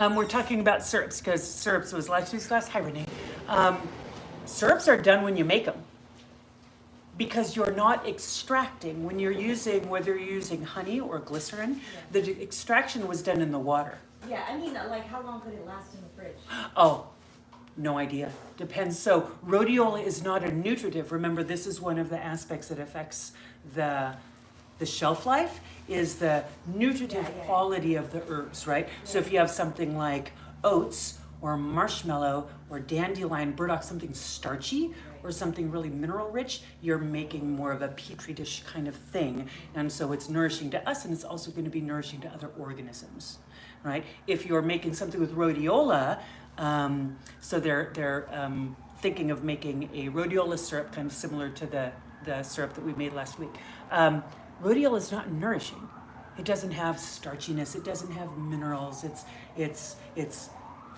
We're talking about syrups because syrups was last week's class. Hi, Renee. Syrups are done when you make them because you're not extracting. When you're using, whether you're using honey or glycerin, the extraction was done in the water. Yeah, I mean, like, how long could it last in the fridge? Oh, no idea. Depends. So rhodiola is not a nutritive. Remember, this is one of the aspects that affects the shelf life is the nutritive quality of the herbs, right? So if you have something like oats or marshmallow or dandelion, burdock, something starchy or something really mineral rich, you're making more of a petri dish kind of thing. And so it's nourishing to us and it's also going to be nourishing to other organisms, right? If you're making something with rhodiola, so they're thinking of making a rhodiola syrup kind of similar to the syrup that we made last week. Rhodiola is not nourishing. It doesn't have starchiness. It doesn't have minerals. It's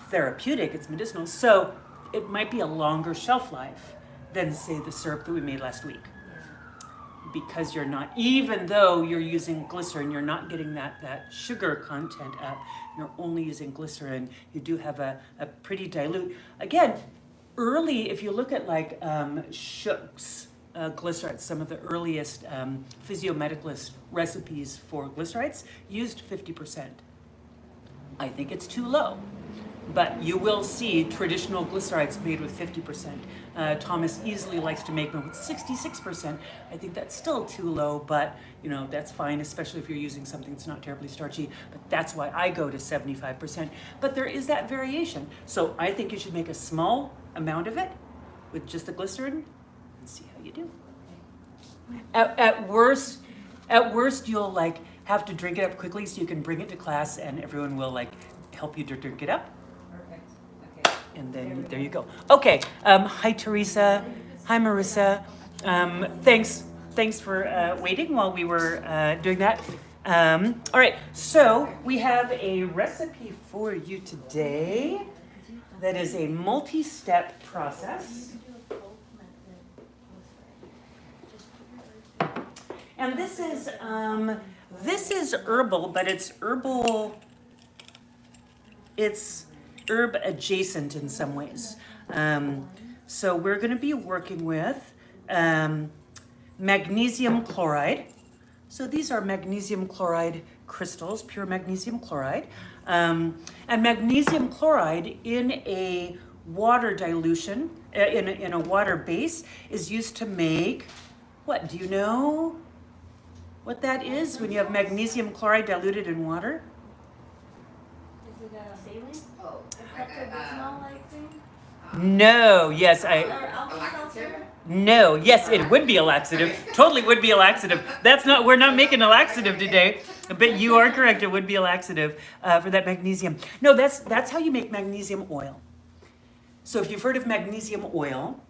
therapeutic. It's medicinal. So it might be a longer shelf life than, say, the syrup that we made last week. Because you're not, even though you're using glycerin, you're not getting that sugar content up. You're only using glycerin. You do have a pretty dilute. Again, early, if you look at like Shook's glycerides, some of the earliest physiomedicalist recipes for glycerides used 50%. I think it's too low, but you will see traditional glycerides made with 50%. Thomas easily likes to make them with 66%. I think that's still too low, but you know, that's fine, especially if you're using something that's not terribly starchy, but that's why I go to 75%. But there is that variation. So I think you should make a small amount of it with just the glycerin and see how you do. At worst, you'll like have to drink it up quickly so you can bring it to class and everyone will like help you to drink it up. Perfect. Okay. And then there you go. Okay. Hi, Teresa. Hi, Marissa. Thanks for waiting while we were doing that. All right. So we have a recipe for you today that is a multi-step process. And this is herbal, but it's herbal. It's herb adjacent in some ways. So we're going to be working with magnesium chloride. So these are magnesium chloride crystals, pure magnesium chloride. And magnesium chloride in a water dilution, in a water base, is used to make, what, do you know what that is when you have magnesium chloride diluted in water? Is it a saline? Oh, a Pepto-Bismol-like thing? No, yes, Or Alka-Seltzer? No, yes, it would be a laxative. Totally would be a laxative. We're not making a laxative today, but you are correct. It would be a laxative for that magnesium. No, that's how you make magnesium oil. So if you've heard of magnesium oil,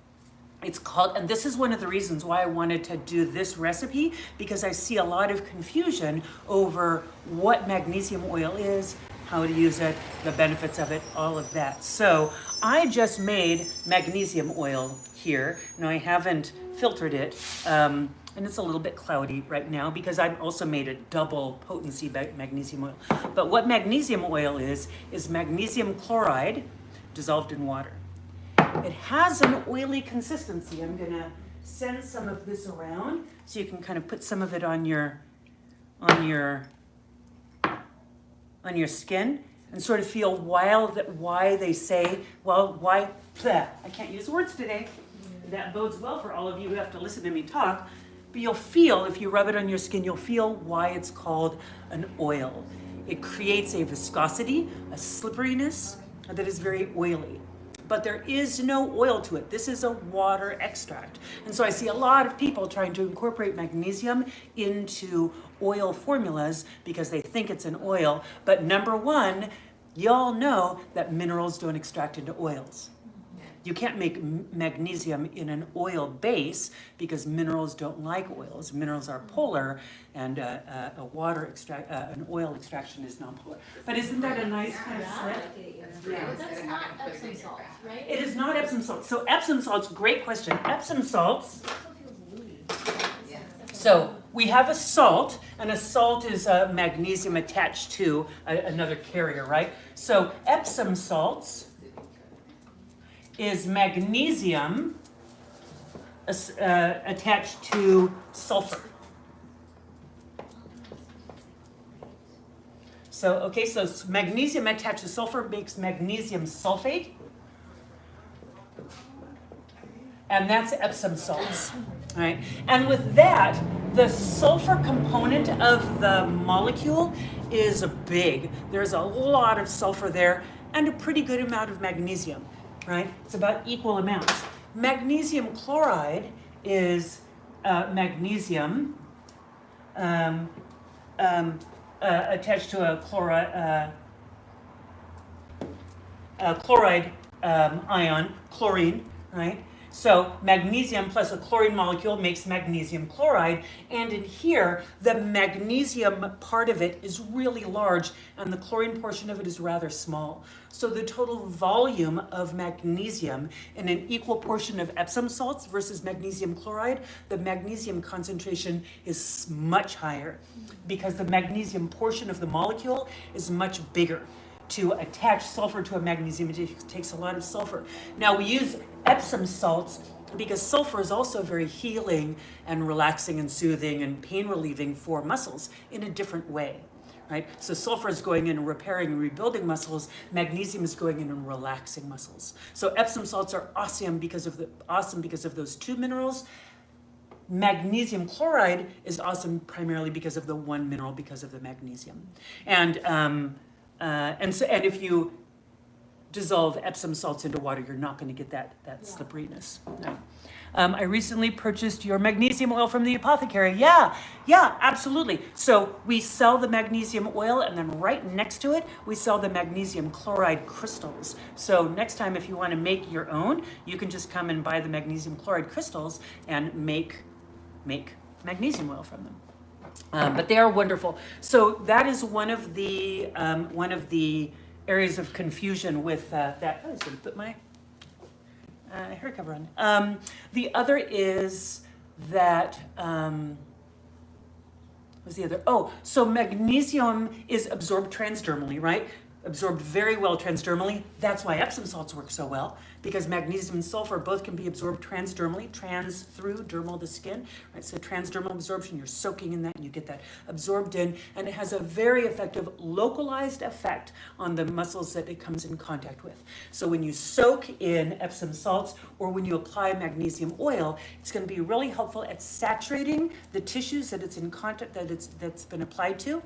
it's called, and this is one of the reasons why I wanted to do this recipe, because I see a lot of confusion over what magnesium oil is, how to use it, the benefits of it, all of that. So I just made magnesium oil here. Now I haven't filtered it, and it's a little bit cloudy right now because I've also made a double potency magnesium oil. But what magnesium oil is magnesium chloride dissolved in water. It has an oily consistency. I'm gonna send some of this around so you can kind of put some of it on your skin and sort of feel why they say, well, why, I can't use words today. That bodes well for all of you who have to listen to me talk, but you'll feel, if you rub it on your skin, you'll feel why it's called an oil. It creates a viscosity, a slipperiness that is very oily. But there is no oil to it. This is a water extract. And so I see a lot of people trying to incorporate magnesium into oil formulas because they think it's an oil. But number one, y'all know that minerals don't extract into oils. You can't make magnesium in an oil base because minerals don't like oils. Minerals are polar, and an oil extraction is non-polar. But isn't that a nice kind of slip? But that's not Epsom salt, right? It is not Epsom salt. So Epsom salts, great question. Epsom salts. So we have a salt, and a salt is magnesium attached to another carrier, right? So Epsom salts is magnesium attached to sulfur. So, okay, so magnesium attached to sulfur makes magnesium sulfate. And that's Epsom salts, right? And with that, the sulfur component of the molecule is big. There's a lot of sulfur there and a pretty good amount of magnesium, right? It's about equal amounts. Magnesium chloride is magnesium attached to a chloride ion, chlorine, right? So magnesium plus a chlorine molecule makes magnesium chloride, and in here, the magnesium part of it is really large, and the chlorine portion of it is rather small. So the total volume of magnesium in an equal portion of Epsom salts versus magnesium chloride, the magnesium concentration is much higher because the magnesium portion of the molecule is much bigger. To attach sulfur to a magnesium, it takes a lot of sulfur. Now we use Epsom salts because sulfur is also very healing and relaxing and soothing and pain relieving for muscles in a different way, right? So sulfur is going in and repairing and rebuilding muscles. Magnesium is going in and relaxing muscles. So Epsom salts are awesome because of those two minerals. Magnesium chloride is awesome primarily because of the one mineral, because of the magnesium. And if you dissolve Epsom salts into water, you're not going to get that slipperiness. No. I recently purchased your magnesium oil from the Apothecary. Yeah, absolutely. So we sell the magnesium oil, and then right next to it, we sell the magnesium chloride crystals. So next time, if you want to make your own, you can just come and buy the magnesium chloride crystals and make magnesium oil from them. But they are wonderful. So that is one of the areas of confusion with that. I was going to put my hair cover on. The other is that. What's the other? Oh, so magnesium is absorbed transdermally, right? Absorbed very well transdermally. That's why Epsom salts work so well, because magnesium and sulfur both can be absorbed transdermally, trans through dermal, the skin, right? So transdermal absorption, you're soaking in that and you get that absorbed in, and it has a very effective localized effect on the muscles that it comes in contact with. So when you soak in Epsom salts or when you apply magnesium oil, it's going to be really helpful at saturating the tissues that it's in contact, that's been applied to.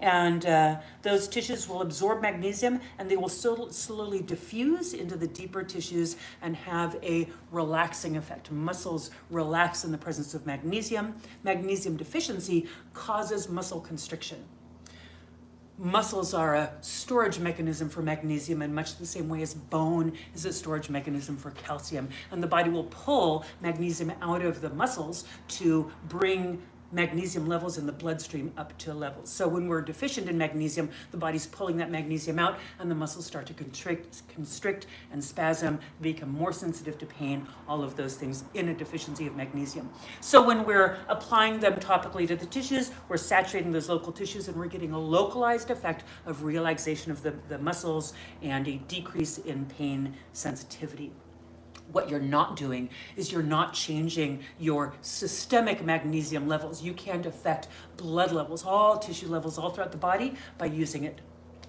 And those tissues will absorb magnesium, and they will slowly diffuse into the deeper tissues and have a relaxing effect. Muscles relax in the presence of magnesium. Magnesium deficiency causes muscle constriction. Muscles are a storage mechanism for magnesium in much the same way as bone is a storage mechanism for calcium. And the body will pull magnesium out of the muscles to bring magnesium levels in the bloodstream up to levels. So when we're deficient in magnesium, the body's pulling that magnesium out and the muscles start to constrict and spasm, become more sensitive to pain, all of those things in a deficiency of magnesium. So when we're applying them topically to the tissues, we're saturating those local tissues and we're getting a localized effect of relaxation of the muscles and a decrease in pain sensitivity. What you're not doing is you're not changing your systemic magnesium levels. You can't affect blood levels, all tissue levels, all throughout the body by using it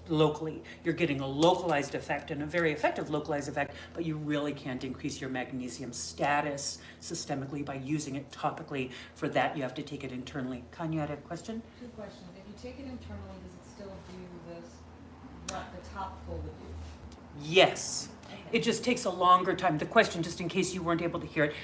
locally. You're getting a localized effect and a very effective localized effect, but you really can't increase your magnesium status systemically by using it topically. For that, you have to take it internally. Kanya had a question? 2 questions. If you take it internally, does it still do this, what the topical would do? Yes. It just takes a longer time. The question, just in case you weren't able to hear it,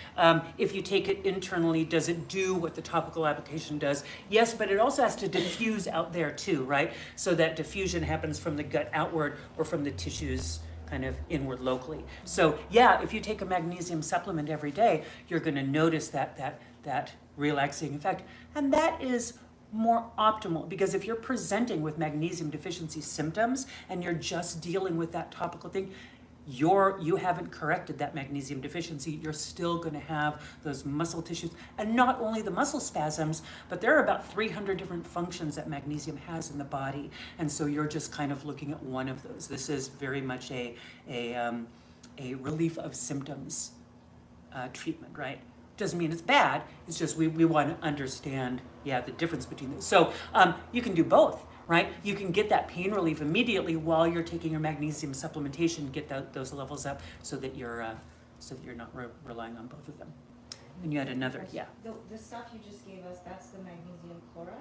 if you take it internally, does it do what the topical application does? Yes, but it also has to diffuse out there too, right? So that diffusion happens from the gut outward or from the tissues kind of inward locally. So yeah, if you take a magnesium supplement every day, you're going to notice that relaxing effect. And that is more optimal, because if you're presenting with magnesium deficiency symptoms and you're just dealing with that topical thing, you haven't corrected that magnesium deficiency, you're still going to have those muscle tissues, and not only the muscle spasms, but there are about 300 different functions that magnesium has in the body, and so you're just kind of looking at one of those. This is very much a relief of symptoms treatment, right? Doesn't mean it's bad. It's just we want to understand, the difference between those. So you can do both, right? You can get that pain relief immediately while you're taking your magnesium supplementation, get those levels up, so that you're not relying on both of them. And you had another, The stuff you just gave us, that's the magnesium chloride?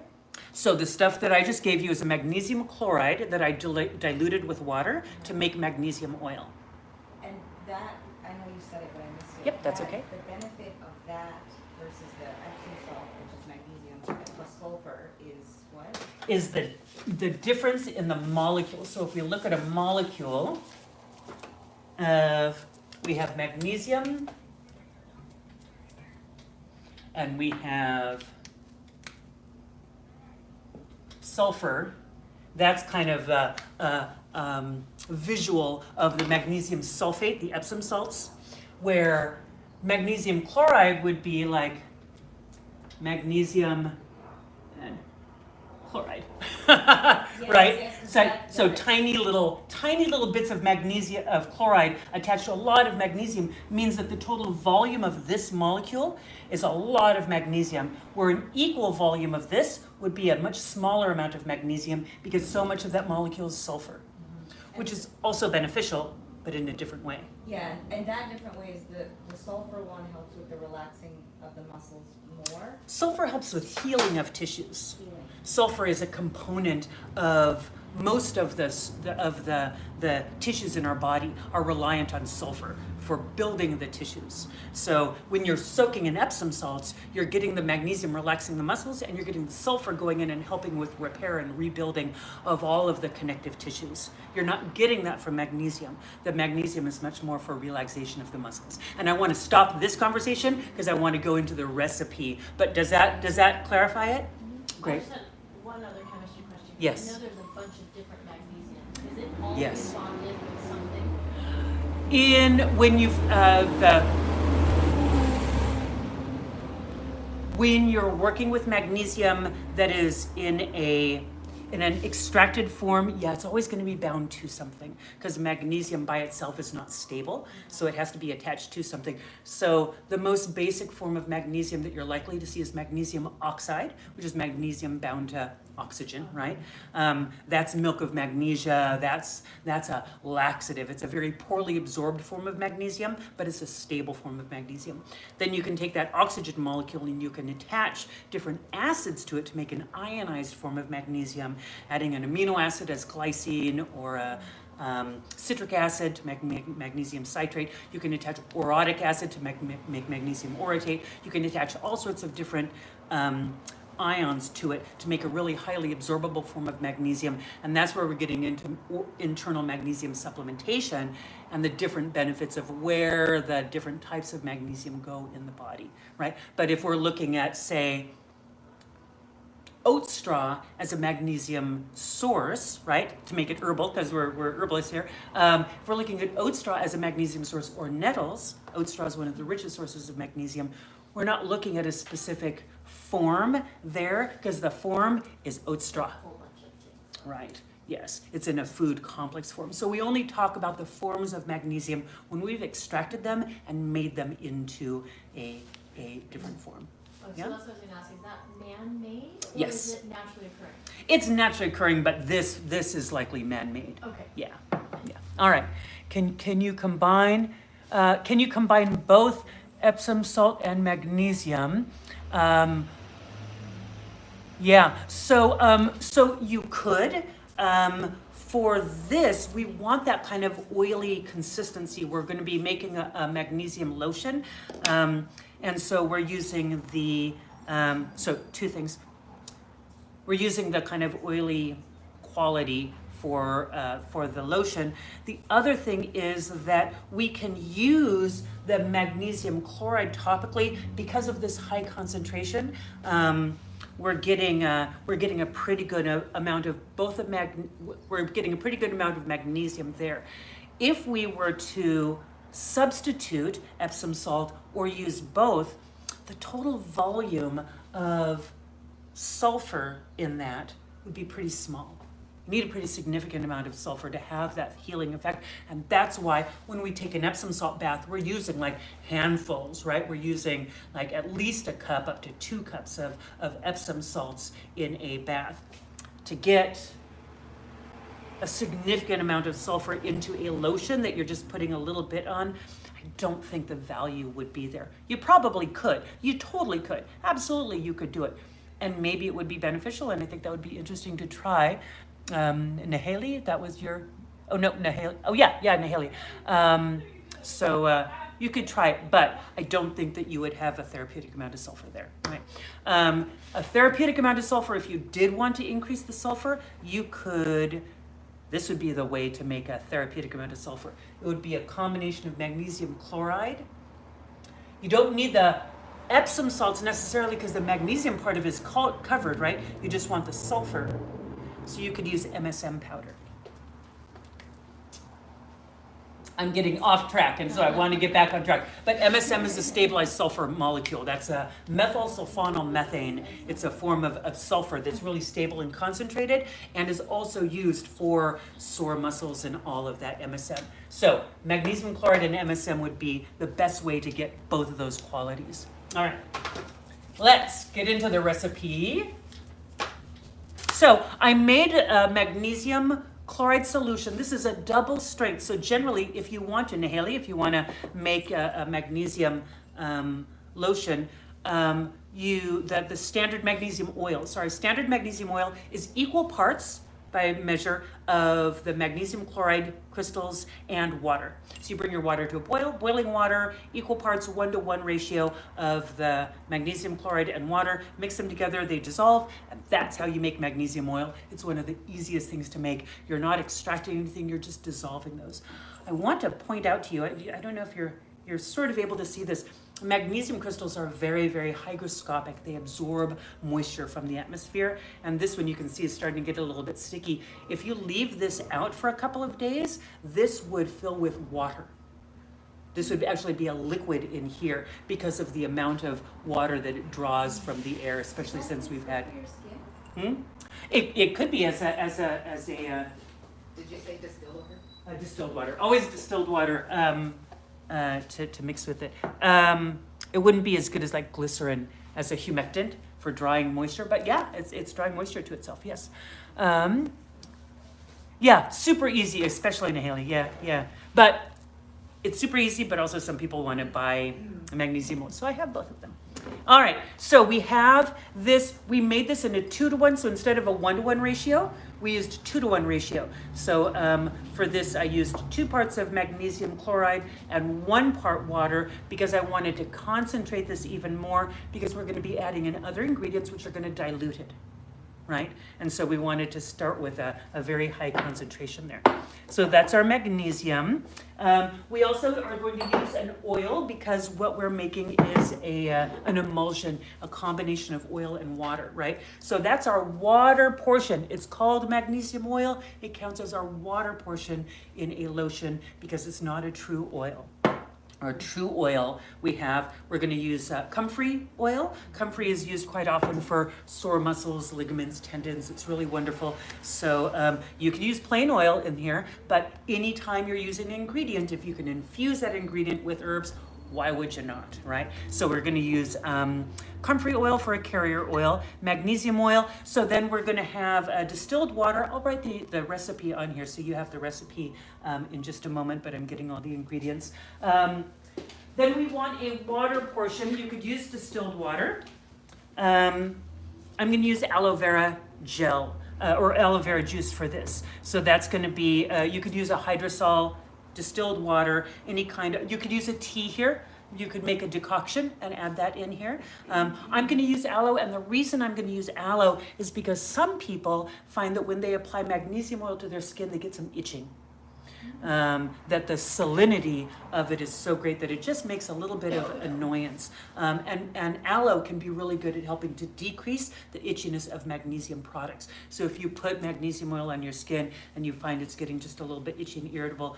So the stuff that I just gave you is a magnesium chloride that I diluted with water to make magnesium oil. And that, I know you said it, but I missed it. Yep, that's okay. The benefit of that versus the Epsom salt, which is magnesium plus sulfur, is what? Is the difference in the molecule. So if we look at a molecule of, we have magnesium and we have sulfur, that's kind of a visual of the magnesium sulfate, the Epsom salts, where magnesium chloride would be like magnesium and chloride, right? Yes, So tiny little bits of magnesium, of chloride attached to a lot of magnesium, means that the total volume of this molecule is a lot of magnesium, where an equal volume of this would be a much smaller amount of magnesium, because so much of that molecule is sulfur, which is also beneficial, but in a different way. Yeah, and that different way is the sulfur one helps with the relaxing of the muscles more. Sulfur helps with healing of tissues. Sulfur is a component of most of the tissues in our body are reliant on sulfur for building the tissues. So when you're soaking in Epsom salts, you're getting the magnesium relaxing the muscles, and you're getting the sulfur going in and helping with repair and rebuilding of all of the connective tissues. You're not getting that from magnesium. The magnesium is much more for relaxation of the muscles. And I want to stop this conversation because I want to go into the recipe. But does that clarify it? Great. I just had one other chemistry question. Yes. I know there's a bunch of different magnesium. Is it all Yes. bonded with something? When you're working with magnesium that is in an extracted form, it's always going to be bound to something, because magnesium by itself is not stable, so it has to be attached to something. So the most basic form of magnesium that you're likely to see is magnesium oxide, which is magnesium bound to oxygen, right? That's milk of magnesia. That's a laxative. It's a very poorly absorbed form of magnesium, but it's a stable form of magnesium. Then you can take that oxygen molecule and you can attach different acids to it to make an ionized form of magnesium, adding an amino acid as glycine, or a citric acid to make magnesium citrate. You can attach orotic acid to make magnesium orotate. You can attach all sorts of different ions to it to make a really highly absorbable form of magnesium, and that's where we're getting into internal magnesium supplementation and the different benefits of where the different types of magnesium go in the body, right? But if we're looking at, say, oat straw as a magnesium source, right, to make it herbal, because we're herbalists here, if we're looking at oat straw as a magnesium source, or nettles, oat straw is one of the richest sources of magnesium, we're not looking at a specific form there, because the form is oat straw. A whole bunch of things. Right, yes, it's in a food complex form. So we only talk about the forms of magnesium when we've extracted them and made them into a different form. Oh, Yeah? so that's what I was going to ask. Is that man-made, or Yes. is it naturally occurring? It's naturally occurring, but this is likely man-made. Okay. Yeah. All right. Can you combine both Epsom salt and magnesium? So you could. For this, we want that kind of oily consistency. We're going to be making a magnesium lotion, and so we're using so two things. We're using the kind of oily quality for the lotion. The other thing is that we can use the magnesium chloride topically because of this high concentration. We're getting a pretty good amount of we're getting a pretty good amount of magnesium there. if we were to substitute Epsom salt or use both, the total volume of sulfur in that would be pretty small. You need a pretty significant amount of sulfur to have that healing effect. And that's why when we take an Epsom salt bath, we're using like handfuls, right? We're using like at least a cup up to 2 cups of Epsom salts in a bath. To get a significant amount of sulfur into a lotion that you're just putting a little bit on, I don't think the value would be there. You probably could. You totally could. Absolutely, you could do it. And maybe it would be beneficial, and I think that would be interesting to try. Nahali, that was your, oh no, Nahali, oh yeah, Nahali. So you could try it, but I don't think that you would have a therapeutic amount of sulfur there, right? A therapeutic amount of sulfur, if you did want to increase the sulfur, you could, this would be the way to make a therapeutic amount of sulfur. It would be a combination of magnesium chloride. You don't need the Epsom salts necessarily because the magnesium part of it is covered, right? You just want the sulfur. So you could use MSM powder. I'm getting off track, and so I want to get back on track. But MSM is a stabilized sulfur molecule. That's a methylsulfonylmethane. It's a form of sulfur that's really stable and concentrated, and is also used for sore muscles and all of that MSM. So magnesium chloride and MSM would be the best way to get both of those qualities. All right, let's get into the recipe. So I made a magnesium chloride solution. This is a double strength. So generally, if you want to, Nahali, if you want to make a magnesium lotion, the standard magnesium oil is equal parts by measure of the magnesium chloride crystals and water. So you bring your water to a boil, boiling water, equal parts, 1-to-1 ratio of the magnesium chloride and water, mix them together, they dissolve, and that's how you make magnesium oil. It's one of the easiest things to make. You're not extracting anything, you're just dissolving those. I want to point out to you, I don't know if you're sort of able to see this. Magnesium crystals are very, very hygroscopic. They absorb moisture from the atmosphere. And this one you can see is starting to get a little bit sticky. If you leave this out for a couple of days, this would fill with water. This would actually be a liquid in here because of the amount of water that it draws from the air, especially since we've had. It could be as a. Did you say distilled water? Distilled water. Always distilled water. To mix with it. It wouldn't be as good as like glycerin as a humectant for drying moisture, but yeah, it's drying moisture to itself, yes. Yeah, super easy, especially Nahali, yeah. But it's super easy, but also some people want to buy magnesium oil, so I have both of them. All right, so we have this, we made this in a 2-to-1, so instead of a 1-to-1 ratio, we used 2-to-1 ratio. So for this, I used 2 parts of magnesium chloride and 1 part water because I wanted to concentrate this even more because we're going to be adding in other ingredients which are going to dilute it, right? And so we wanted to start with a very high concentration there. So that's our magnesium. We also are going to use an oil because what we're making is an emulsion, a combination of oil and water, right? So that's our water portion. It's called magnesium oil. It counts as our water portion in a lotion because it's not a true oil. Our true oil we're going to use comfrey oil. Comfrey is used quite often for sore muscles, ligaments, tendons. It's really wonderful. So you can use plain oil in here, but anytime you're using an ingredient, if you can infuse that ingredient with herbs, why would you not, right? So we're going to use comfrey oil for a carrier oil, magnesium oil. So then we're going to have distilled water. I'll write the recipe on here so you have the recipe in just a moment, but I'm getting all the ingredients. Then we want a water portion. You could use distilled water. I'm going to use aloe vera gel or aloe vera juice for this. So that's going to be, you could use a hydrosol, distilled water, any kind of, you could use a tea here. You could make a decoction and add that in here. I'm going to use aloe, and the reason I'm going to use aloe is because some people find that when they apply magnesium oil to their skin, they get some itching. that the salinity of it is so great that it just makes a little bit of annoyance. And aloe can be really good at helping to decrease the itchiness of magnesium products. So if you put magnesium oil on your skin and you find it's getting just a little bit itchy and irritable,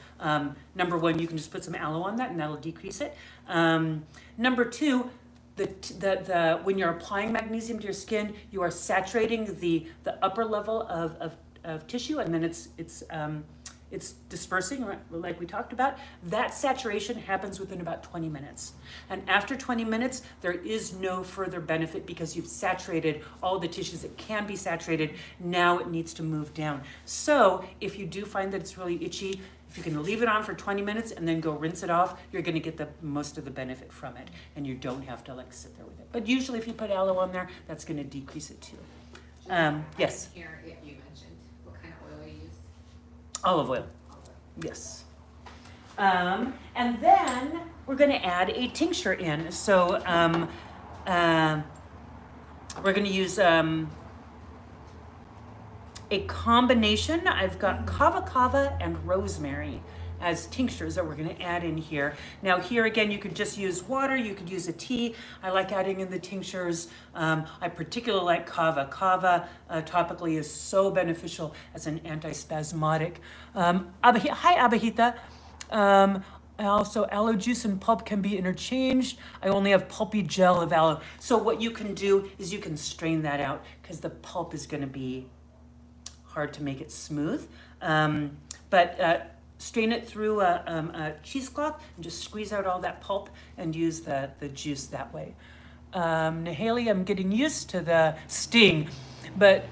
number one, you can just put some aloe on that and that'll decrease it. Number two, when you're applying magnesium to your skin, you are saturating the upper level of tissue, and then it's dispersing, like we talked about. That saturation happens within about 20 minutes. And after 20 minutes, there is no further benefit because you've saturated all the tissues that can be saturated. Now it needs to move down. So if you do find that it's really itchy, if you can leave it on for 20 minutes and then go rinse it off, you're going to get the most of the benefit from it, and you don't have to like sit there with it. But usually if you put aloe on there, that's going to decrease it too. Yes? Here, you mentioned, what kind of oil you use? Olive oil. Yes. And then we're going to add a tincture in. So we're going to use a combination. I've got kava and rosemary as tinctures that we're going to add in here. Now here again, you could just use water, you could use a tea. I like adding in the tinctures. I particularly like kava. Kava topically is so beneficial as an antispasmodic. Hi Abahita. Also, aloe juice and pulp can be interchanged. I only have pulpy gel of aloe. So what you can do is you can strain that out because the pulp is going to be hard to make it smooth. But strain it through a cheesecloth and just squeeze out all that pulp and use the juice that way. Nahali, I'm getting used to the sting, but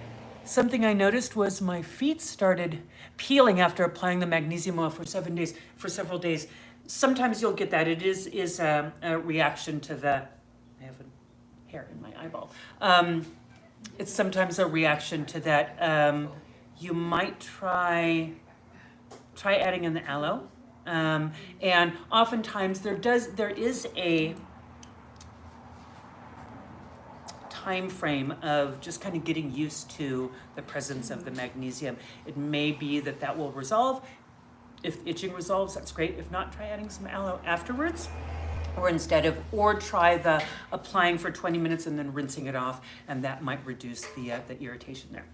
something I noticed was my feet started peeling after applying the magnesium oil for several days. Sometimes you'll get that. It is a reaction to I have a hair in my eyeball. It's sometimes a reaction to that. You might try adding in the aloe, and oftentimes there is a time frame of just kind of getting used to the presence of the magnesium. It may be that will resolve. If itching resolves, that's great. If not, try adding some aloe afterwards, or try the applying for 20 minutes and then rinsing it off, and that might reduce the irritation there.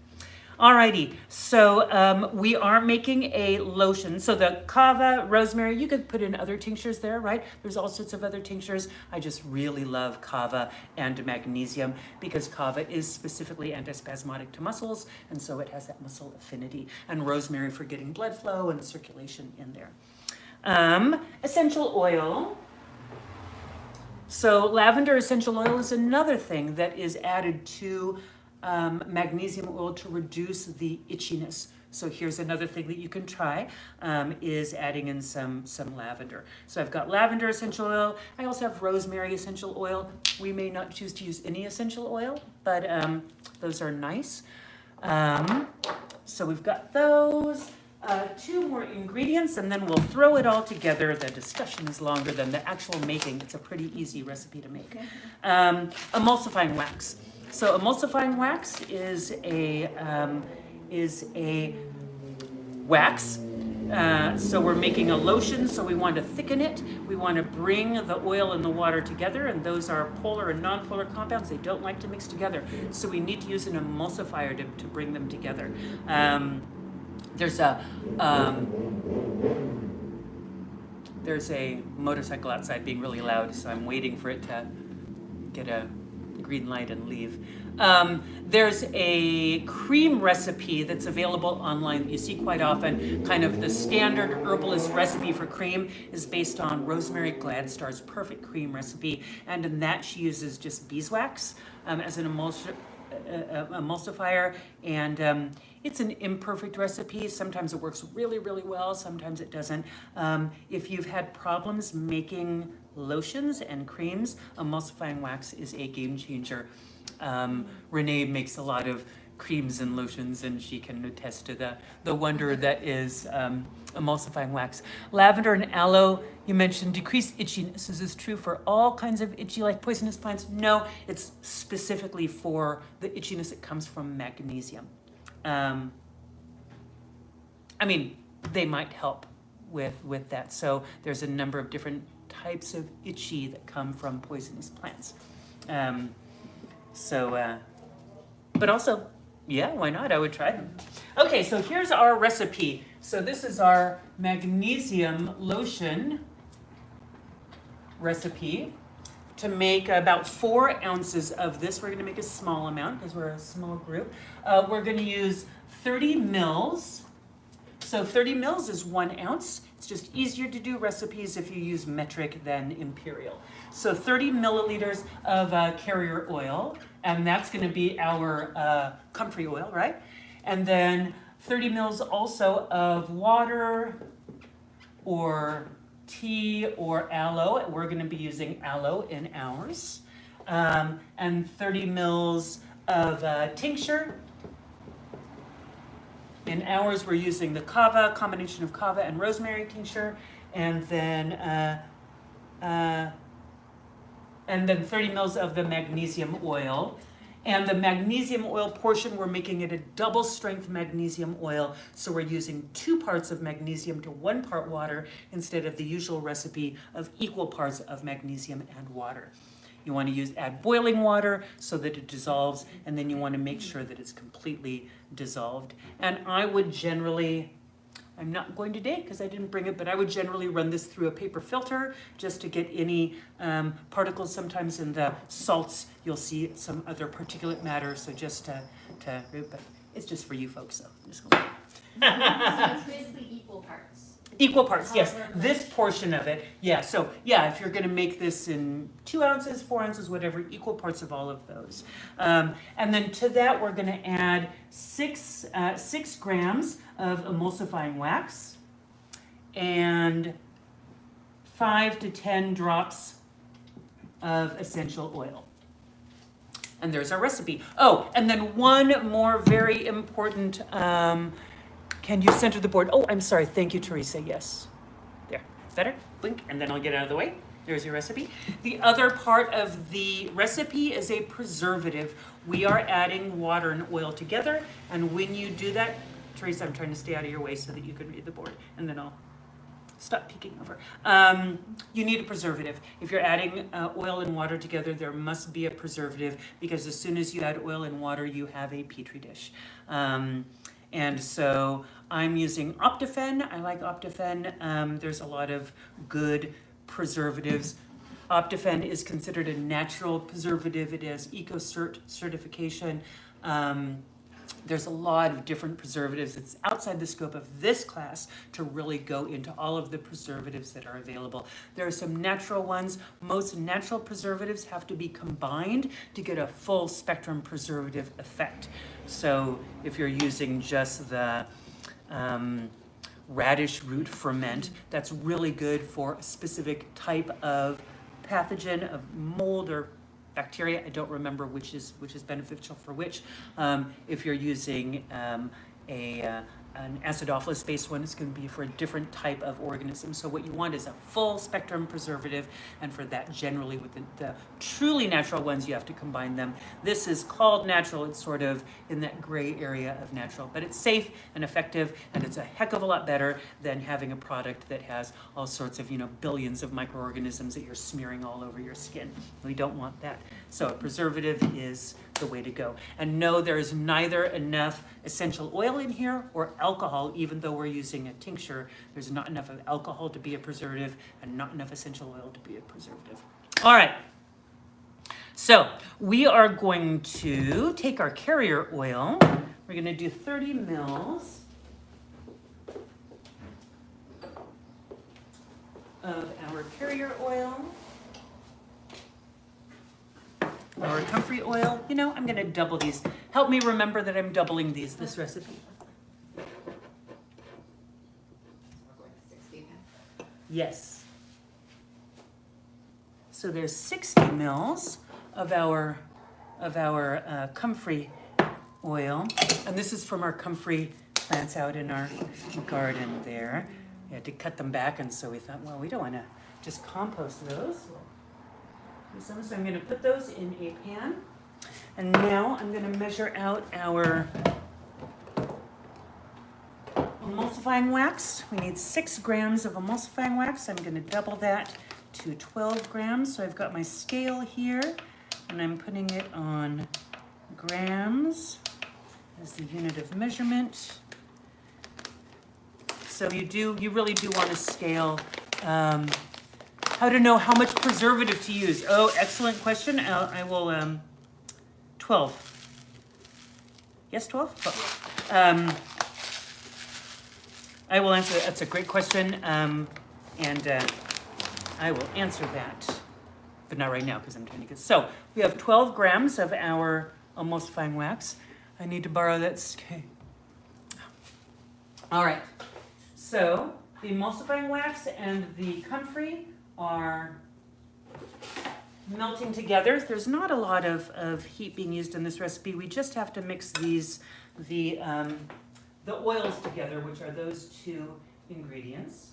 Alrighty, so we are making a lotion. So the kava, rosemary, you could put in other tinctures there, right? There's all sorts of other tinctures. I just really love kava and magnesium because kava is specifically antispasmodic to muscles, and so it has that muscle affinity. And rosemary for getting blood flow and circulation in there. Essential oil. So lavender essential oil is another thing that is added to magnesium oil to reduce the itchiness. So here's another thing that you can try, is adding in some lavender. So I've got lavender essential oil. I also have rosemary essential oil. We may not choose to use any essential oil, but those are nice. So we've got those. 2 more ingredients, and then we'll throw it all together. The discussion is longer than the actual making. It's a pretty easy recipe to make. Emulsifying wax. So emulsifying wax is a wax. So we're making a lotion, so we want to thicken it. We want to bring the oil and the water together, and those are polar and non-polar compounds. They don't like to mix together. So we need to use an emulsifier to bring them together. There's a motorcycle outside being really loud, so I'm waiting for it to get a green light and leave. There's a cream recipe that's available online that you see quite often. Kind of the standard herbalist recipe for cream is based on Rosemary Gladstar's perfect cream recipe, and in that she uses just beeswax as an emulsifier, and it's an imperfect recipe. Sometimes it works really, really well, sometimes it doesn't. If you've had problems making lotions and creams, emulsifying wax is a game changer. Renee makes a lot of creams and lotions, and she can attest to the wonder that is emulsifying wax. Lavender and aloe, you mentioned decreased itchiness. Is this true for all kinds of itchy, like poisonous plants? No, it's specifically for the itchiness that comes from magnesium. I mean, they might help with that. So there's a number of different types of itchy that come from poisonous plants. But also, yeah, why not? I would try them. Okay, so here's our recipe. So this is our magnesium lotion recipe. To make about 4 ounces of this, we're going to make a small amount because we're a small group. We're going to use 30 mils. So 30 mils is 1 ounce. It's just easier to do recipes if you use metric than imperial. So 30 milliliters of carrier oil, and that's going to be our comfrey oil, right? And then 30 mils also of water or tea or aloe. We're going to be using aloe in ours. And 30 mils of tincture. In ours, we're using the kava, combination of kava and rosemary tincture. And then 30 mils of the magnesium oil. And the magnesium oil portion, we're making it a double strength magnesium oil. So we're using 2 parts of magnesium to 1 part water instead of the usual recipe of equal parts of magnesium and water. You want to add boiling water so that it dissolves, and then you want to make sure that it's completely dissolved. And I would generally, I'm not going today because I didn't bring it, but I would generally run this through a paper filter just to get any particles. Sometimes in the salts you'll see some other particulate matter, so just but it's just for you folks, so I'm just going So it's basically equal parts. Equal parts, yes. This portion of it, yeah. So yeah, if you're going to make this in 2 ounces, 4 ounces, whatever, equal parts of all of those. And then to that, we're going to add 6 grams of emulsifying wax and 5 to 10 drops of essential oil. And there's our recipe. Oh, and then one more very important. Can you center the board? Oh, I'm sorry. Thank you, Teresa. Yes. There. Better? Blink, and then I'll get out of the way. There's your recipe. The other part of the recipe is a preservative. We are adding water and oil together, and when you do that, Teresa, I'm trying to stay out of your way so that you can read the board, and then I'll stop peeking over. You need a preservative. If you're adding oil and water together, there must be a preservative, because as soon as you add oil and water, you have a petri dish. And so I'm using Optifen. I like Optifen. There's a lot of good preservatives. Optifen is considered a natural preservative. It has EcoCert certification. There's a lot of different preservatives. It's outside the scope of this class to really go into all of the preservatives that are available. There are some natural ones. Most natural preservatives have to be combined to get a full spectrum preservative effect. So if you're using just the radish root ferment, that's really good for a specific type of pathogen, of mold or bacteria. I don't remember which is beneficial for which. If you're using an acidophilus-based one, it's going to be for a different type of organism. So what you want is a full spectrum preservative, and for that, generally with the truly natural ones, you have to combine them. This is called natural. It's sort of in that gray area of natural, but it's safe and effective, and it's a heck of a lot better than having a product that has all sorts of, billions of microorganisms that you're smearing all over your skin. We don't want that. So a preservative is the way to go. And no, there is neither enough essential oil in here or alcohol. Even though we're using a tincture, there's not enough of alcohol to be a preservative and not enough essential oil to be a preservative. All right. So we are going to take our carrier oil. We're going to do 30 mils of our carrier oil. Or comfrey oil. I'm going to double these. Help me remember that I'm doubling this recipe. We're going to 60 then. Yes. So there's 60 mils of our comfrey oil, and this is from our comfrey plants out in our garden there. We had to cut them back, and so we thought, well, we don't want to just compost those. So I'm going to put those in a pan, and now I'm going to measure out our emulsifying wax. We need 6 grams of emulsifying wax. I'm gonna double that to 12 grams. So I've got my scale here and I'm putting it on grams as the unit of measurement. So you really do want to scale how to know how much preservative to use. Oh, excellent question. I will, 12. Yes, 12? 12. I will answer, that's a great question. And I will answer that, but not right now because I'm trying to get, so we have 12 grams of our emulsifying wax. I need to borrow that scale. All right, so the emulsifying wax and the comfrey are melting together. There's not a lot of heat being used in this recipe. We just have to mix the oils together, which are those 2 ingredients.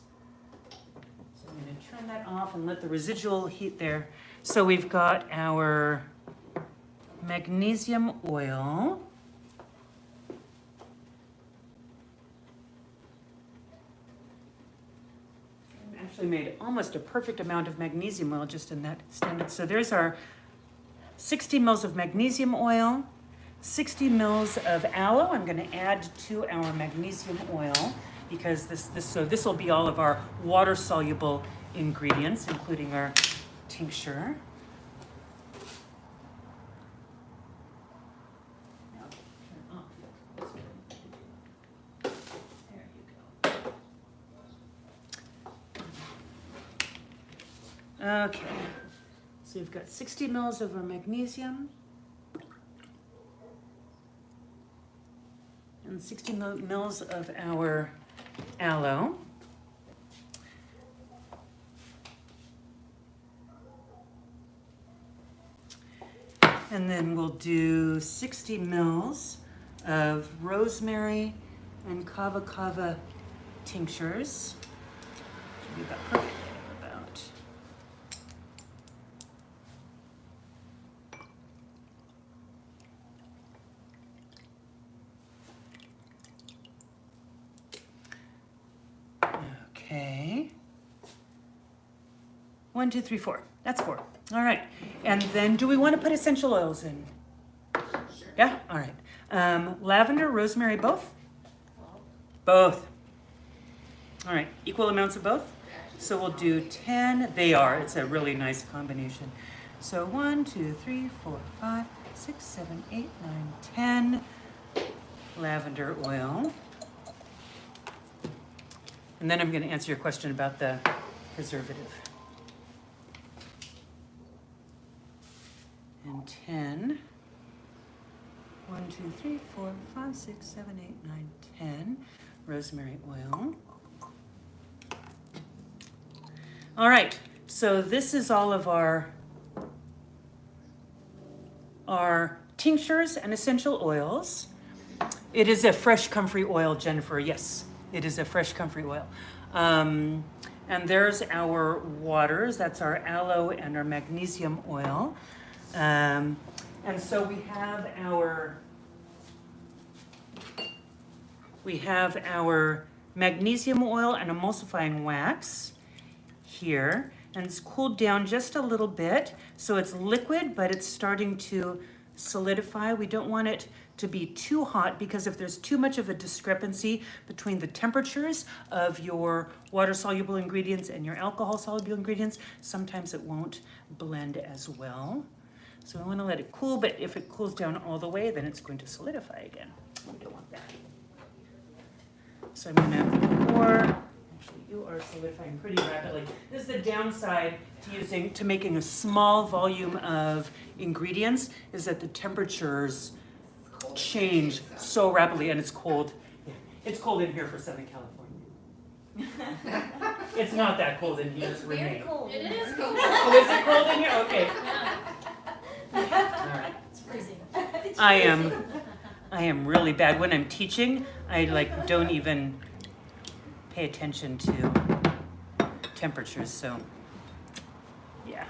So I'm going to turn that off and let the residual heat there. So we've got our magnesium oil. I actually made almost a perfect amount of magnesium oil just in that standard. So there's our 60 mils of magnesium oil, 60 mils of aloe. I'm going to add to our magnesium oil because this will be all of our water-soluble ingredients, including our tincture. Now, turn off the- There you go. Okay, so you've got 60 mils of our magnesium and 60 mils of our aloe. And then we'll do 60 mils of rosemary and kava tinctures. Should be about perfect. Okay. 1, 2, 3, 4. That's 4. All right. And then do we want to put essential oils in? Sure. Yeah? All right. Lavender, rosemary, both? Both. All right. Equal amounts of both? So we'll do 10. They are. It's a really nice combination. So 1, 2, 3, 4, 5, 6, 7, 8, 9, 10 lavender oil. And then I'm going to answer your question about the preservative. And 10. 1, 2, 3, 4, 5, 6, 7, 8, 9, 10 rosemary oil. All right, so this is all of our tinctures and essential oils. It is a fresh comfrey oil, Jennifer. Yes, it is a fresh comfrey oil. And there's our waters. That's our aloe and our magnesium oil. And so we have our magnesium oil and emulsifying wax here, and it's cooled down just a little bit, so it's liquid, but it's starting to solidify. We don't want it to be too hot because if there's too much of a discrepancy between the temperatures of your water-soluble ingredients and your alcohol-soluble ingredients, sometimes it won't blend as well. So we want to let it cool, but if it cools down all the way, then it's going to solidify again. We don't want that. So I'm going to pour. Actually, you are solidifying pretty rapidly. This is the downside to making a small volume of ingredients, is that the temperatures change so rapidly, and it's cold. It's cold in here for Southern California. It's not that cold in here. It's Very Renee. cold. It is cold. Oh, is it cold in here? Okay. All right. It's freezing. I am really bad when I'm teaching. I don't even pay attention to temperatures. So, yeah.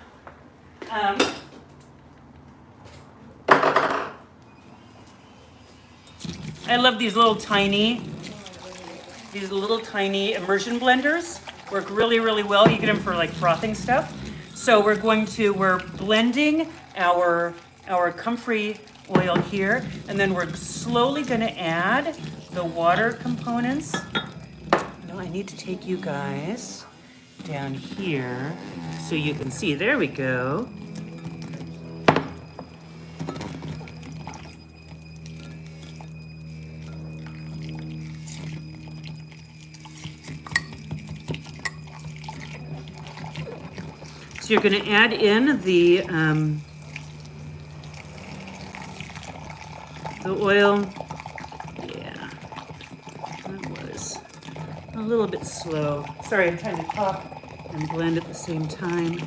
I love these little tiny These little tiny immersion blenders work really, really well. You get them for like frothing stuff. So we're blending our comfrey oil here, and then we're slowly gonna add the water components. Now I need to take you guys down here so you can see. There we go. So you're going to add in the oil. Yeah, that was a little bit slow. Sorry, I'm trying to talk and blend at the same time.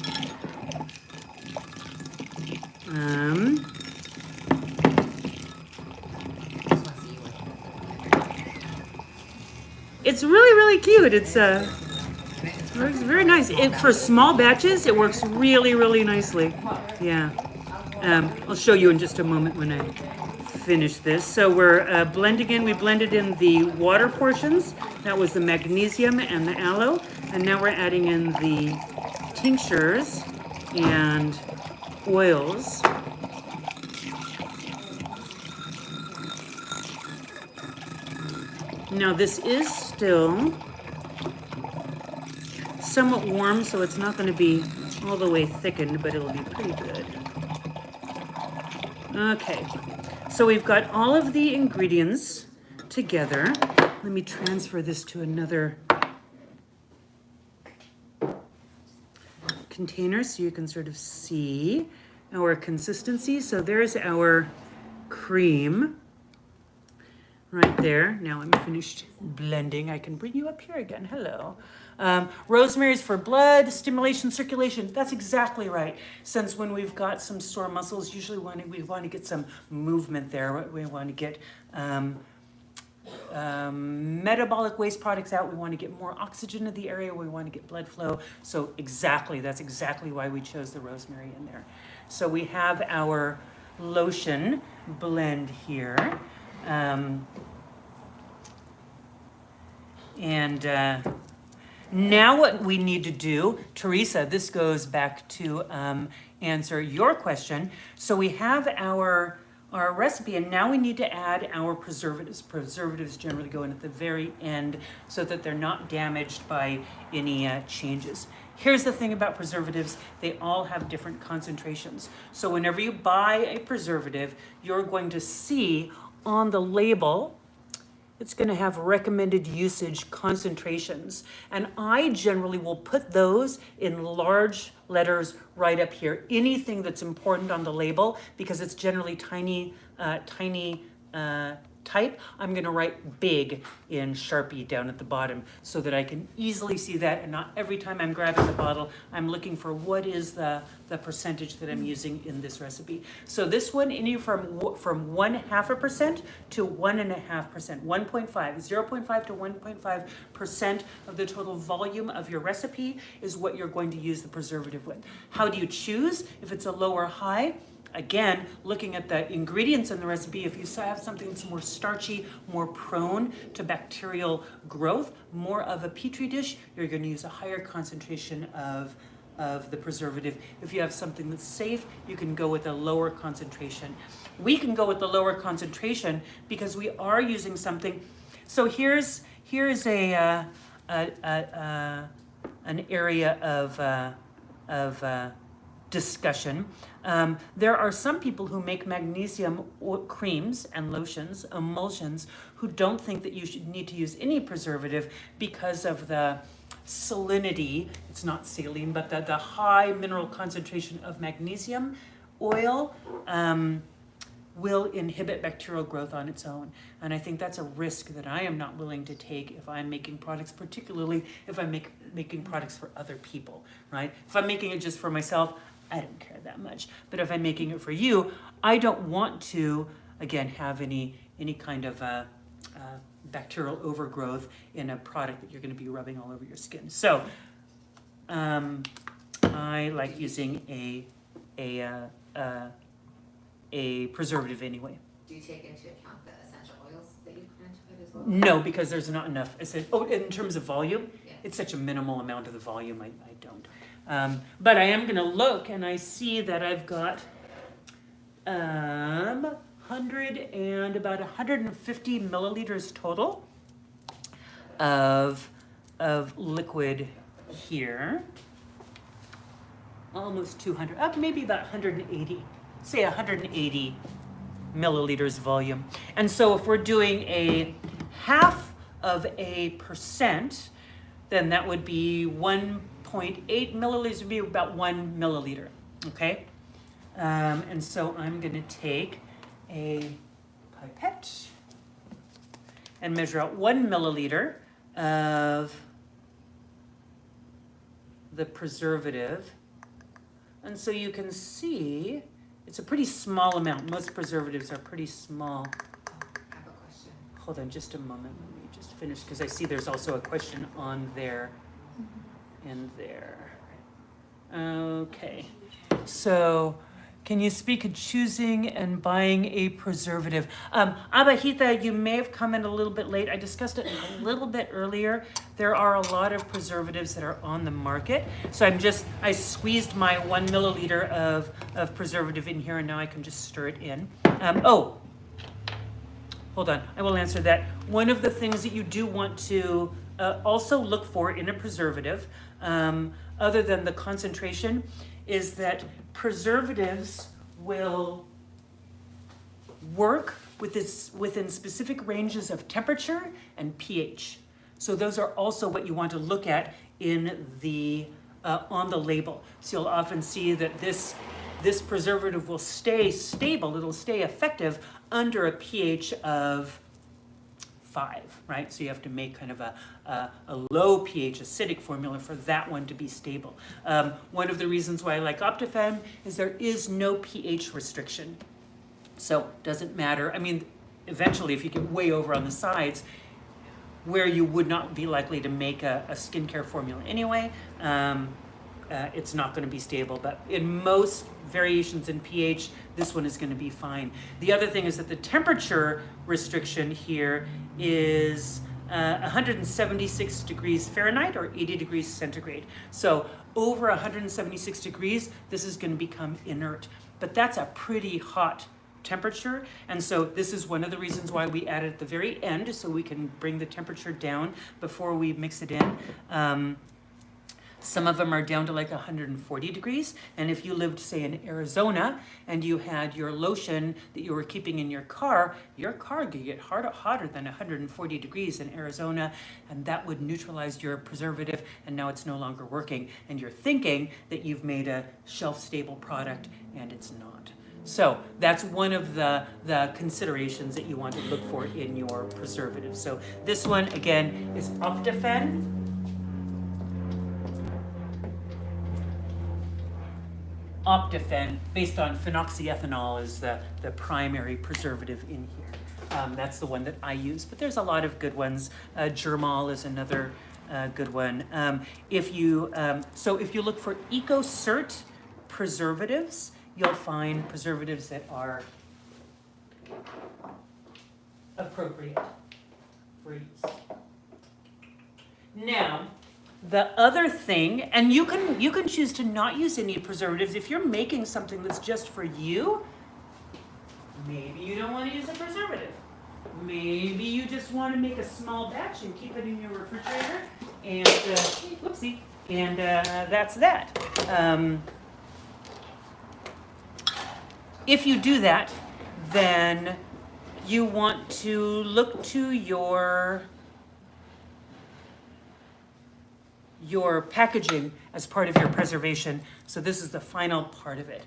It's really, really cute. It works very nice. For small batches, it works really, really nicely. Yeah. I'll show you in just a moment when I finish this. So we're blending in. We blended in the water portions. That was the magnesium and the aloe. And now we're adding in the tinctures and oils. Now this is still somewhat warm, so it's not going to be all the way thickened, but it'll be pretty good. Okay, so we've got all of the ingredients together. Let me transfer this to another container so you can sort of see our consistency. So there's our cream right there. Now I'm finished blending. I can bring you up here again. Hello. Rosemary's for blood, stimulation, circulation. That's exactly right. Since when we've got some sore muscles, usually we want to get some movement there. We want to get metabolic waste products out. We want to get more oxygen to the area. We want to get blood flow. So that's exactly why we chose the rosemary in there. So we have our lotion blend here. Now what we need to do, Teresa, this goes back to answer your question. So we have our recipe, and now we need to add our preservatives. Preservatives generally go in at the very end so that they're not damaged by any changes. Here's the thing about preservatives, they all have different concentrations. So whenever you buy a preservative, you're going to see on the label, it's going to have recommended usage concentrations. And I generally will put those in large letters right up here. Anything that's important on the label, because it's generally tiny type, I'm going to write big in Sharpie down at the bottom so that I can easily see that, and not every time I'm grabbing the bottle, I'm looking for what is the percentage that I'm using in this recipe. So this one, any from 0.5% to 1.5%, 0.5 to 1.5% of the total volume of your recipe is what you're going to use the preservative with. How do you choose if it's a low or high? Again, looking at the ingredients in the recipe, if you have something that's more starchy, more prone to bacterial growth, more of a petri dish, you're going to use a higher concentration of the preservative. If you have something that's safe, you can go with a lower concentration. We can go with the lower concentration because we are using something. So here's an area of discussion. There are some people who make magnesium creams and lotions, emulsions, who don't think that you should need to use any preservative because of the salinity, it's not saline, but the high mineral concentration of magnesium oil will inhibit bacterial growth on its own. And I think that's a risk that I am not willing to take if I'm making products, particularly if I'm making products for other people, right? If I'm making it just for myself, I don't care that much. But if I'm making it for you, I don't want to, again, have any kind of bacterial overgrowth in a product that you're going to be rubbing all over your skin. So I like using a preservative anyway. Do you take into account the essential oils that you put into it as well? No, because there's not enough. I said, oh, in terms of volume, Yeah. it's such a minimal amount of the volume, I don't. But I am going to look, and I see that I've got 100 and about 150 milliliters total of liquid here. Almost 200, maybe about 180, say 180 milliliters volume. And so if we're doing a half of a percent, then that would be 1.8 milliliters, would be about 1 milliliter, okay? And so I'm gonna take a pipette and measure out 1 milliliter of the preservative. And so you can see it's a pretty small amount. Most preservatives are pretty small. I have a question. Hold on just a moment. Let me just finish because I see there's also a question on there and there. Okay. So can you speak of choosing and buying a preservative? Abahita, you may have come in a little bit late. I discussed it a little bit earlier. There are a lot of preservatives that are on the market. So I squeezed my 1 milliliter of preservative in here, and now I can just stir it in. Hold on, I will answer that. One of the things that you do want to also look for in a preservative, other than the concentration, is that preservatives will work within specific ranges of temperature and pH. So those are also what you want to look at in the on the label. So you'll often see that this preservative will stay stable, it'll stay effective under a pH of 5, right? So you have to make kind of a low pH acidic formula for that one to be stable. One of the reasons why I like Optifem is there is no pH restriction. So it doesn't matter. I mean, eventually if you get way over on the sides, where you would not be likely to make a skincare formula anyway, it's not going to be stable. But in most variations in pH, this one is going to be fine. The other thing is that the temperature restriction here is 176 degrees Fahrenheit or 80 degrees centigrade. So over 176 degrees, this is going to become inert. But that's a pretty hot temperature, and so this is one of the reasons why we add it at the very end, so we can bring the temperature down before we mix it in. Some of them are down to like 140 degrees, and if you lived, say, in Arizona and you had your lotion that you were keeping in your car could get hotter than 140 degrees in Arizona, and that would neutralize your preservative, and now it's no longer working, and you're thinking that you've made a shelf-stable product, and it's not. So that's one of the considerations that you want to look for in your preservative. So this one, again, is Optifem. Optifem, based on phenoxyethanol, is the primary preservative in here. That's the one that I use, but there's a lot of good ones. Germol is another good one. If you look for EcoCert preservatives, you'll find preservatives that are appropriate for use. Now, the other thing, and you can choose to not use any preservatives. If you're making something that's just for you, maybe you don't want to use a preservative. Maybe you just want to make a small batch and keep it in your refrigerator, and whoopsie, and that's that. If you do that, then you want to look to your packaging as part of your preservation. So this is the final part of it.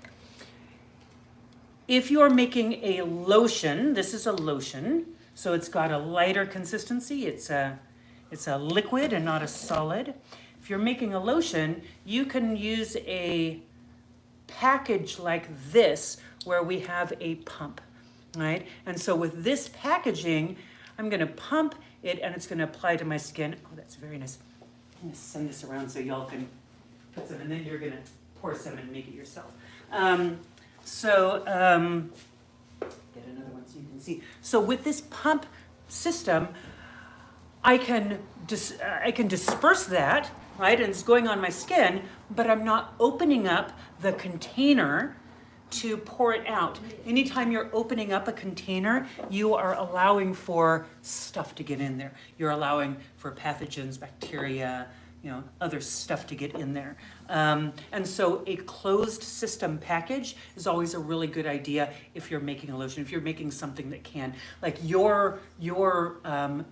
If you're making a lotion, this is a lotion, so it's got a lighter consistency. It's a liquid and not a solid. If you're making a lotion, you can use a package like this where we have a pump, right? And so with this packaging, I'm going to pump it and it's going to apply to my skin. Oh, that's very nice. I'm going to send this around so y'all can put some, and then you're going to pour some and make it yourself. Get another one so you can see. So with this pump system, I can disperse that, right? And it's going on my skin, but I'm not opening up the container to pour it out. Anytime you're opening up a container, you are allowing for stuff to get in there. You're allowing for pathogens, bacteria, other stuff to get in there. And so a closed system package is always a really good idea if you're making a lotion, if you're making something that can, like your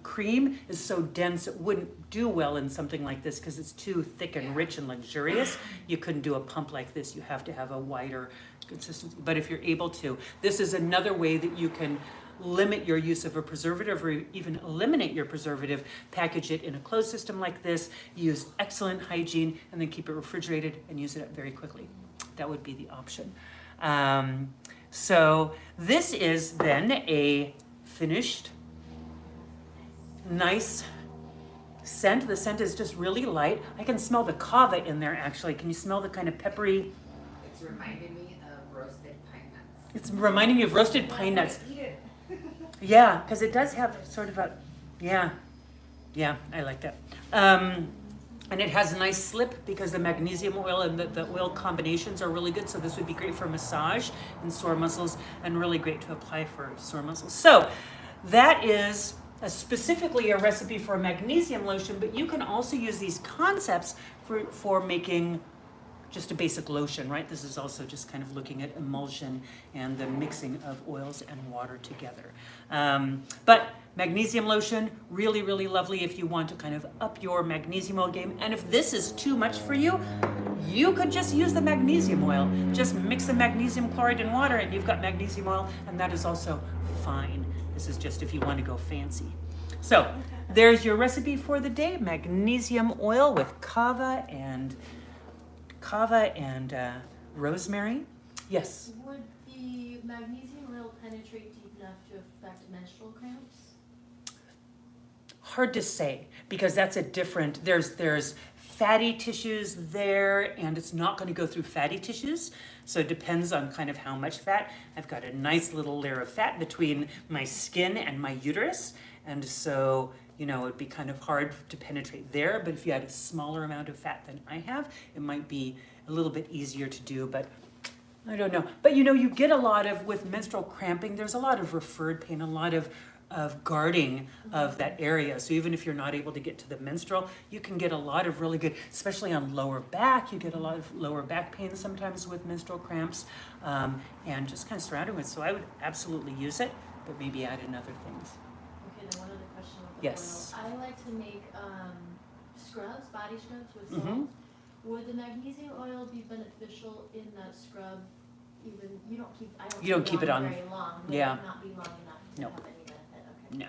cream is so dense it wouldn't do well in something like this because it's too thick and rich and luxurious. You couldn't do a pump like this. You have to have a wider consistency. But if you're able to, this is another way that you can limit your use of a preservative or even eliminate your preservative. Package it in a closed system like this, use excellent hygiene, and then keep it refrigerated and use it up very quickly. That would be the option. So this is then a finished, nice scent. The scent is just really light. I can smell the kava in there actually. Can you smell the kind of peppery? It's reminding me of roasted pine nuts. It's reminding me of roasted pine nuts. Eat it. Yeah, because it does have sort of a, yeah, I like that. And it has a nice slip because the magnesium oil and the oil combinations are really good. So this would be great for massage and sore muscles and really great to apply for sore muscles. So that is specifically a recipe for a magnesium lotion, but you can also use these concepts for making just a basic lotion, right? This is also just kind of looking at emulsion and the mixing of oils and water together. But magnesium lotion, really, really lovely if you want to kind of up your magnesium oil game. And if this is too much for you, you could just use the magnesium oil. Just mix the magnesium chloride in water and you've got magnesium oil, and that is also fine. This is just if you want to go fancy. So there's your recipe for the day, magnesium oil with kava and rosemary. Yes? Would the magnesium oil penetrate deep enough to affect menstrual cramps? Hard to say because that's a different, there's fatty tissues there and it's not going to go through fatty tissues. So it depends on kind of how much fat. I've got a nice little layer of fat between my skin and my uterus. And so, it'd be kind of hard to penetrate there. But if you had a smaller amount of fat than I have, it might be a little bit easier to do. But I don't know. But you get a lot of, with menstrual cramping, there's a lot of referred pain, a lot of guarding of that area. So even if you're not able to get to the menstrual, you can get a lot of really good, especially on lower back, you get a lot of lower back pain sometimes with menstrual cramps, and just kind of surrounded with. So I would absolutely use it, but maybe add in other things. Okay, then one other question with the Yes. oil. I like to make scrubs, body scrubs with salt. Mhm. Would the magnesium oil be beneficial in that scrub? Even you don't keep keep it on very long. Would yeah. it not be long enough to No. have any benefit? Okay.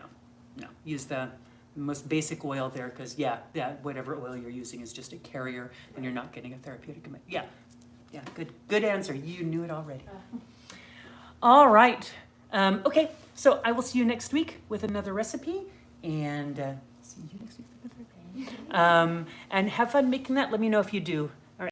No. Use the most basic oil there because whatever oil you're using is just a carrier and you're not getting a therapeutic amount. Yeah, good answer. You knew it already. All right. Okay, so I will see you next week with another recipe and see you next week with another. And have fun making that. Let me know if you do.